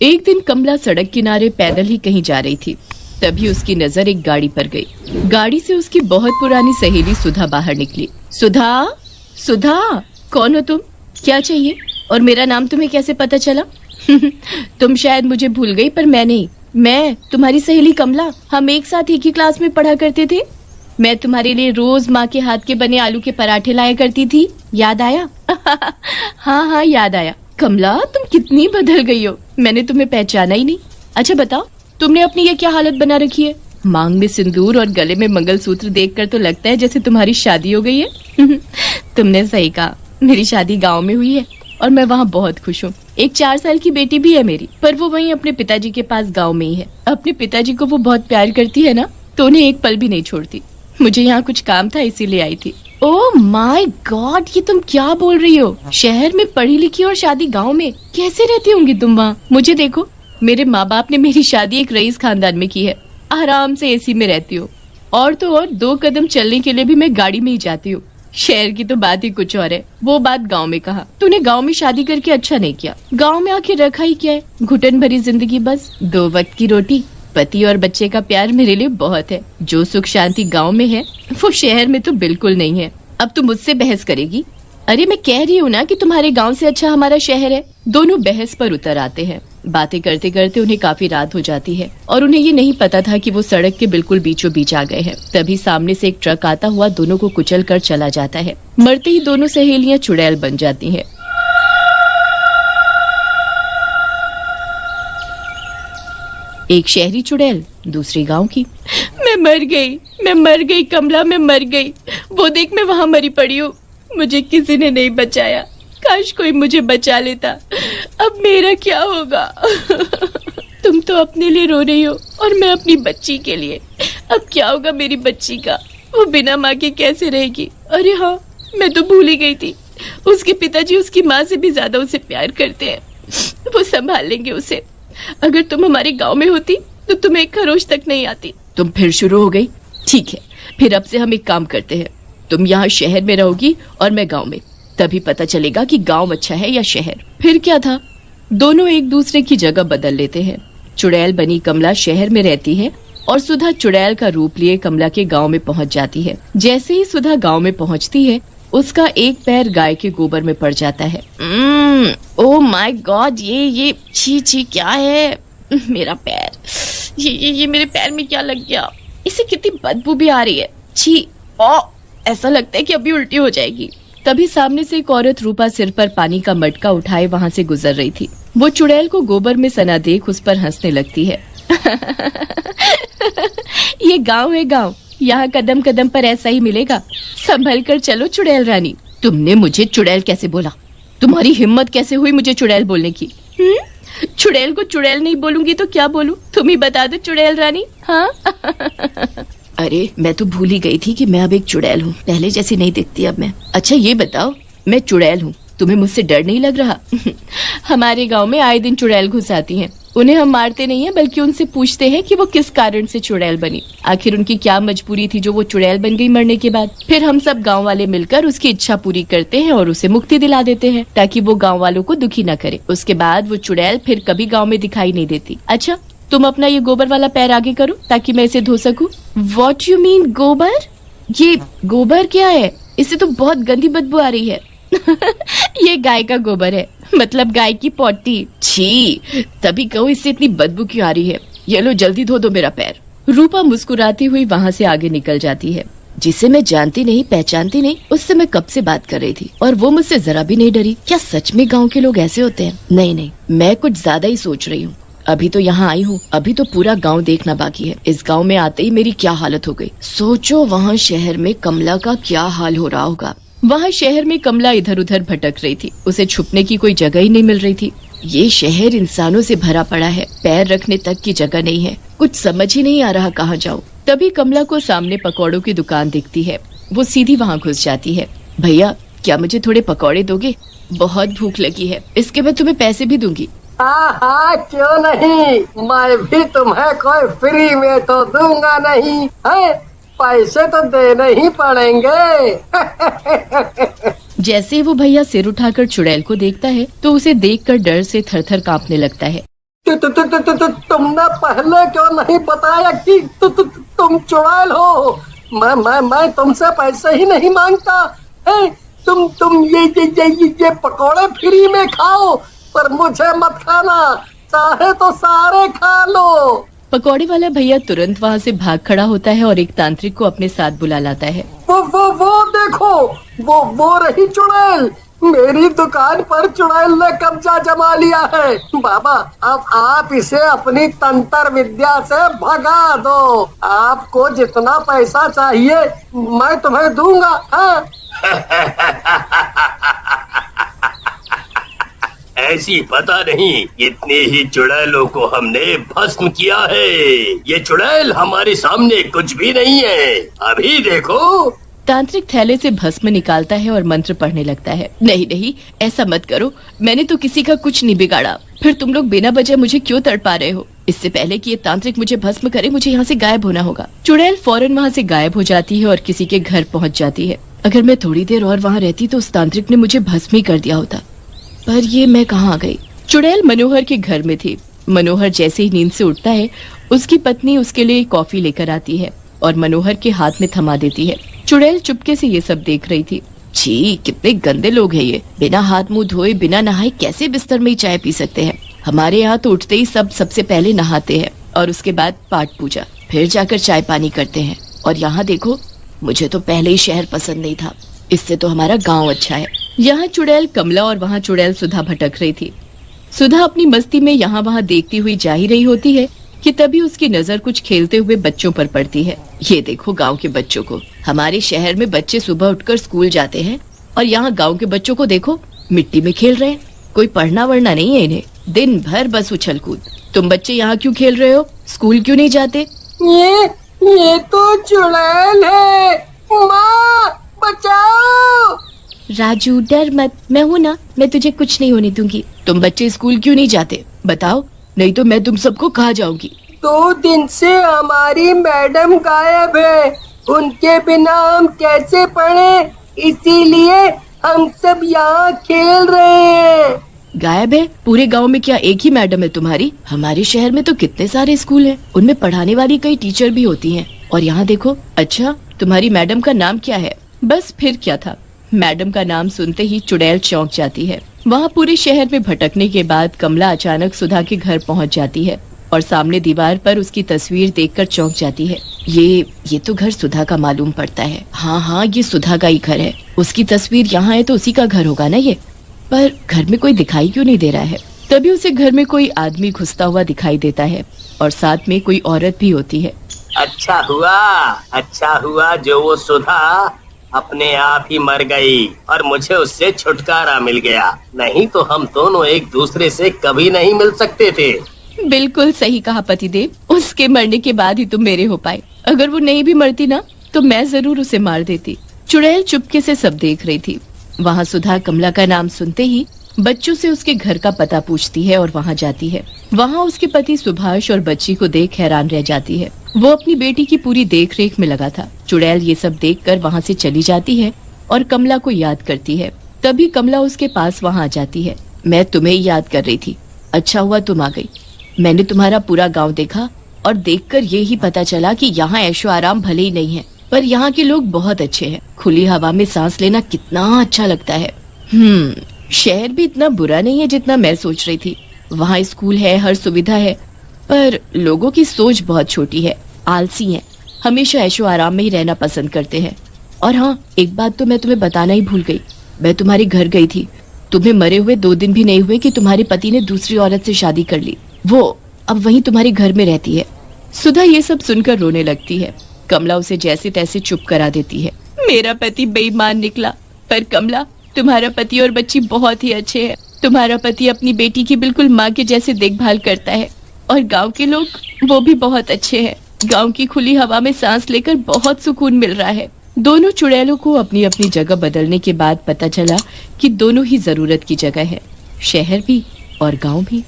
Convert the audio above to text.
एक दिन कमला सड़क किनारे पैदल ही कहीं जा रही थी। तभी उसकी नजर एक गाड़ी पर गई। गाड़ी से उसकी बहुत पुरानी सहेली सुधा बाहर निकली। सुधा, सुधा, कौन हो तुम? क्या चाहिए? और मेरा नाम तुम्हें कैसे पता चला? तुम शायद मुझे भूल गई, पर मैं नहीं। मैं तुम्हारी सहेली कमला। हम एक साथ एक ही क्लास में पढ़ा करते थे। मैं तुम्हारे लिए रोज माँ के हाथ के बने आलू के पराठे लाया करती थी। याद आया? हाँ हाँ, याद आया। कमला, तुम कितनी बदल गई हो। मैंने तुम्हें पहचाना ही नहीं। अच्छा बताओ, तुमने अपनी ये क्या हालत बना रखी है? मांग में सिंदूर और गले में मंगलसूत्र देखकर तो लगता है जैसे तुम्हारी शादी हो गई है। तुमने सही कहा, मेरी शादी गांव में हुई है और मैं वहाँ बहुत खुश हूँ। एक 4 साल की बेटी भी है मेरी, पर वो वहीं अपने पिताजी के पास गाँव में ही है। अपने पिताजी को वो बहुत प्यार करती है ना, तो उन्हें एक पल भी नहीं छोड़ती। मुझे यहाँ कुछ काम था, इसीलिए आई थी। ओह माय गॉड, ये तुम क्या बोल रही हो? शहर में पढ़ी लिखी और शादी गांव में, कैसे रहती होंगी तुम वहाँ? मुझे देखो, मेरे माँ बाप ने मेरी शादी एक रईस खानदान में की है। आराम से एसी में रहती हूँ, और तो और 2 कदम चलने के लिए भी मैं गाड़ी में ही जाती हूँ। शहर की तो बात ही कुछ और है। वो बात गांव में कहा। तूने गांव में शादी करके अच्छा नहीं किया। गांव में आके रखा ही क्या है? घुटन भरी जिंदगी, बस 2 वक्त की रोटी, पति और बच्चे का प्यार मेरे लिए बहुत है। जो सुख शांति गांव में है वो शहर में तो बिल्कुल नहीं है। अब तू मुझसे बहस करेगी? अरे मैं कह रही हूँ ना कि तुम्हारे गांव से अच्छा हमारा शहर है। दोनों बहस पर उतर आते हैं। बातें करते करते उन्हें काफी रात हो जाती है और उन्हें ये नहीं पता था कि वो सड़क के बिल्कुल बीचों बीच आ गए हैं। तभी सामने से एक ट्रक आता हुआ दोनों को कुचल कर चला जाता है। मरते ही दोनों सहेलियां चुड़ैल बन जाती हैं। एक शहरी चुड़ैल, दूसरी गांव की। मैं मर गई कमला, मैं मर गई। वो देख, मैं वहाँ मरी पड़ी हूँ। मुझे किसी ने नहीं बचाया। काश कोई मुझे बचा लेता। अब मेरा क्या होगा? तुम तो अपने लिए रो रही हो और मैं अपनी बच्ची के लिए। अब क्या होगा मेरी बच्ची का? वो बिना माँ के कैसे रहेगी? अरे हाँ, मैं तो भूल ही गई थी। उसके पिताजी उसकी माँ से भी ज्यादा उसे प्यार करते हैं। वो संभाल लेंगे उसे। अगर तुम हमारे गांव में होती तो तुम्हें एक खरोच तक नहीं आती। तुम फिर शुरू हो गई। ठीक है, फिर अब से हम एक काम करते हैं। तुम यहाँ शहर में रहोगी और मैं गांव में। तभी पता चलेगा कि गांव अच्छा है या शहर। फिर क्या था, दोनों एक दूसरे की जगह बदल लेते हैं। चुड़ैल बनी कमला शहर में रहती है और सुधा चुड़ैल का रूप लिए कमला के गांव में पहुंच जाती है। जैसे ही सुधा गांव में पहुंचती है, उसका एक पैर गाय के गोबर में पड़ जाता है। ओह माय गॉड, ये छी छी, क्या है? मेरा पैर, ये मेरे पैर में क्या लग गया? इसे कितनी बदबू भी आ रही है। छी, ऐसा लगता है कि अभी उल्टी हो जाएगी। तभी सामने से एक औरत रूपा सिर पर पानी का मटका उठाए वहाँ से गुजर रही थी। वो चुड़ैल को गोबर में सना देख उस पर हंसने लगती है। ये गांव है गांव, यहाँ कदम कदम पर ऐसा ही मिलेगा। संभल कर चलो चुड़ैल रानी। तुमने मुझे चुड़ैल कैसे बोला? तुम्हारी हिम्मत कैसे हुई मुझे चुड़ैल बोलने की? चुड़ैल को चुड़ैल नहीं बोलूंगी तो क्या बोलूं? तुम ही बता दो चुड़ैल रानी। हाँ। अरे मैं तो भूल ही गई थी कि मैं अब एक चुड़ैल हूँ। पहले जैसी नहीं दिखती अब मैं। अच्छा ये बताओ, मैं चुड़ैल हूँ, तुम्हें मुझसे डर नहीं लग रहा? हमारे गांव में आए दिन चुड़ैल घुस आती हैं। उन्हें हम मारते नहीं हैं, बल्कि उनसे पूछते हैं कि वो किस कारण से चुड़ैल बनी। आखिर उनकी क्या मजबूरी थी जो वो चुड़ैल बन गई मरने के बाद। फिर हम सब गांव वाले मिलकर उसकी इच्छा पूरी करते हैं और उसे मुक्ति दिला देते हैं, ताकि वो गांव वालों को दुखी न करे। उसके बाद वो चुड़ैल फिर कभी गाँव में दिखाई नहीं देती। अच्छा, तुम अपना ये गोबर वाला पैर आगे करो ताकि मैं इसे धो सकूं। What you mean गोबर? ये गोबर क्या है? इससे तो बहुत गंदी बदबू आ रही है। ये गाय का गोबर है, मतलब गाय की पोटी। छी, तभी कहूँ इससे इतनी बदबू क्यों आ रही है। ये लो, जल्दी धो दो मेरा पैर। रूपा मुस्कुराती हुई वहाँ से आगे निकल जाती है। जिसे मैं जानती नहीं पहचानती नहीं, उससे मैं कब से बात कर रही थी और वो मुझसे जरा भी नहीं डरी। क्या सच में गाँव के लोग ऐसे होते हैं? नहीं, मैं कुछ ज्यादा ही सोच रही हूँ। अभी तो यहाँ आई हूँ, अभी तो पूरा गांव देखना बाकी है। इस गांव में आते ही मेरी क्या हालत हो गई। सोचो वहाँ शहर में कमला का क्या हाल हो रहा होगा। वहाँ शहर में कमला इधर उधर भटक रही थी। उसे छुपने की कोई जगह ही नहीं मिल रही थी। ये शहर इंसानों से भरा पड़ा है, पैर रखने तक की जगह नहीं है। कुछ समझ ही नहीं आ रहा कहाँ जाऊँ। तभी कमला को सामने पकौड़ों की दुकान दिखती है। वो सीधी वहाँ घुस जाती है। भैया, क्या मुझे थोड़े पकौड़े दोगे? बहुत भूख लगी है, इसके मैं तुम्हें पैसे भी दूंगी। हाँ, क्यों नहीं, मैं भी तुम्हें कोई फ्री में तो दूंगा नहीं है, पैसे तो देने ही पड़ेंगे। जैसे वो भैया सिर उठाकर चुड़ैल को देखता है तो उसे देखकर डर से थरथर कांपने लगता है। तुमने पहले क्यों नहीं बताया कि तुम चुड़ैल हो? मैं तुमसे पैसे ही नहीं मांगता। तुम ये पकोड़े फ्री में खाओ, पर मुझे मत खाना, चाहे तो सारे खा लो। पकौड़े वाला भैया तुरंत वहाँ से भाग खड़ा होता है और एक तांत्रिक को अपने साथ बुला लाता है। वो देखो, वो रही चुड़ैल। मेरी दुकान पर चुड़ैल ने कब्जा जमा लिया है। बाबा, अब आप इसे अपनी तंत्र विद्या से भगा दो। आपको जितना पैसा चाहिए मैं तुम्हें दूंगा। हाँ? ऐसी पता नहीं कितनी ही चुड़ैलों को हमने भस्म किया है। ये चुड़ैल हमारे सामने कुछ भी नहीं है, अभी देखो। तांत्रिक थैले से भस्म निकालता है और मंत्र पढ़ने लगता है। नहीं नहीं, ऐसा मत करो, मैंने तो किसी का कुछ नहीं बिगाड़ा। फिर तुम लोग बिना वजह मुझे क्यों तड़पा रहे हो? इससे पहले कि ये तांत्रिक मुझे भस्म करे, मुझे यहाँ से गायब होना होगा। चुड़ैल फौरन वहाँ से गायब हो जाती है और किसी के घर पहुँच जाती है। अगर मैं थोड़ी देर और वहाँ रहती तो उस तांत्रिक ने मुझे भस्म ही कर दिया होता। पर ये मैं कहाँ आ गई? चुड़ैल मनोहर के घर में थी। मनोहर जैसे ही नींद से उठता है, उसकी पत्नी उसके लिए कॉफी लेकर आती है और मनोहर के हाथ में थमा देती है। चुड़ैल चुपके से ये सब देख रही थी। छी, कितने गंदे लोग हैं ये, बिना हाथ मुंह धोए बिना नहाए कैसे बिस्तर में ही चाय पी सकते हैं? हमारे यहाँ तो उठते ही सब सबसे पहले नहाते हैं और उसके बाद पाठ पूजा, फिर जाकर चाय पानी करते हैं। और यहाँ देखो, मुझे तो पहले ही शहर पसंद नहीं था, इससे तो हमारा गाँव अच्छा है। यहाँ चुड़ैल कमला और वहाँ चुड़ैल सुधा भटक रही थी। सुधा अपनी मस्ती में यहाँ वहाँ देखती हुई जा ही रही होती है कि तभी उसकी नजर कुछ खेलते हुए बच्चों पर पड़ती है। ये देखो गांव के बच्चों को। हमारे शहर में बच्चे सुबह उठकर स्कूल जाते हैं और यहाँ गांव के बच्चों को देखो, मिट्टी में खेल रहे हैं। कोई पढ़ना वढ़ना नहीं है इन्हें, दिन भर बस उछल कूद। तुम बच्चे यहाँ क्यों खेल रहे हो? स्कूल क्यों नहीं जाते? ये तो चुड़ैल है। माँ, बचाओ। राजू डर मत, मैं हूँ ना, मैं तुझे कुछ नहीं होने दूंगी। तुम बच्चे स्कूल क्यों नहीं जाते बताओ, नहीं तो मैं तुम सबको कहा जाऊंगी। 2 दिन से हमारी मैडम गायब है, उनके बिना हम कैसे पढ़े, इसीलिए हम सब यहाँ खेल रहे हैं। गायब है? पूरे गांव में क्या एक ही मैडम है तुम्हारी? हमारे शहर में तो कितने सारे स्कूल हैं, उनमें पढ़ाने वाली कई टीचर भी होती हैं। और यहाँ देखो। अच्छा, तुम्हारी मैडम का नाम क्या है? बस फिर क्या था, मैडम का नाम सुनते ही चुड़ैल चौंक जाती है। वहाँ पूरे शहर में भटकने के बाद कमला अचानक सुधा के घर पहुँच जाती है और सामने दीवार पर उसकी तस्वीर देखकर चौंक जाती है। ये तो घर सुधा का मालूम पड़ता है। हाँ, ये सुधा का ही घर है। उसकी तस्वीर यहाँ है तो उसी का घर होगा ना ये। पर घर में कोई दिखाई क्यों नहीं दे रहा है? तभी उसे घर में कोई आदमी घुसता हुआ दिखाई देता है और साथ में कोई औरत भी होती है। अच्छा हुआ जो वो सुधा अपने आप ही मर गई और मुझे उससे छुटकारा मिल गया, नहीं तो हम दोनों एक दूसरे से कभी नहीं मिल सकते थे। बिल्कुल सही कहा पतिदेव, उसके मरने के बाद ही तुम मेरे हो पाए। अगर वो नहीं भी मरती ना तो मैं जरूर उसे मार देती। चुड़ैल चुपके से सब देख रही थी। वहाँ सुधा कमला का नाम सुनते ही बच्चों से उसके घर का पता पूछती है और वहाँ जाती है। वहाँ उसके पति सुभाष और बच्ची को देख हैरान रह जाती है। वो अपनी बेटी की पूरी देख रेख में लगा था। चुड़ैल ये सब देखकर वहाँ से चली जाती है और कमला को याद करती है। तभी कमला उसके पास वहाँ आ जाती है। मैं तुम्हें याद कर रही थी, अच्छा हुआ तुम आ गई। मैंने तुम्हारा पूरा गाँव देखा और देखकर ये ही पता चला कि यहाँ ऐशो आराम भले ही नहीं है, पर यहाँ के लोग बहुत अच्छे हैं। खुली हवा में सांस लेना कितना अच्छा लगता है। शहर भी इतना बुरा नहीं है जितना मैं सोच रही थी। वहाँ स्कूल है, हर सुविधा है, पर लोगों की सोच बहुत छोटी है, आलसी है, हमेशा ऐशो आराम में ही रहना पसंद करते हैं। और हाँ, एक बात तो मैं तुम्हें बताना ही भूल गई। मैं तुम्हारे घर गई थी, तुम्हें मरे हुए 2 दिन भी नहीं हुए कि तुम्हारे पति ने दूसरी औरत से शादी कर ली। वो अब वहीं तुम्हारे घर में रहती है। सुधा ये सब सुनकर रोने लगती है। कमला उसे जैसे तैसे चुप करा देती है। मेरा पति बेईमान निकला, पर कमला तुम्हारा पति और बच्ची बहुत ही अच्छे हैं। तुम्हारा पति अपनी बेटी की बिल्कुल माँ के जैसे देखभाल करता है और गांव के लोग वो भी बहुत अच्छे हैं। गांव की खुली हवा में सांस लेकर बहुत सुकून मिल रहा है। दोनों चुड़ैलों को अपनी अपनी जगह बदलने के बाद पता चला कि दोनों ही जरूरत की जगह है, शहर भी और गांव भी।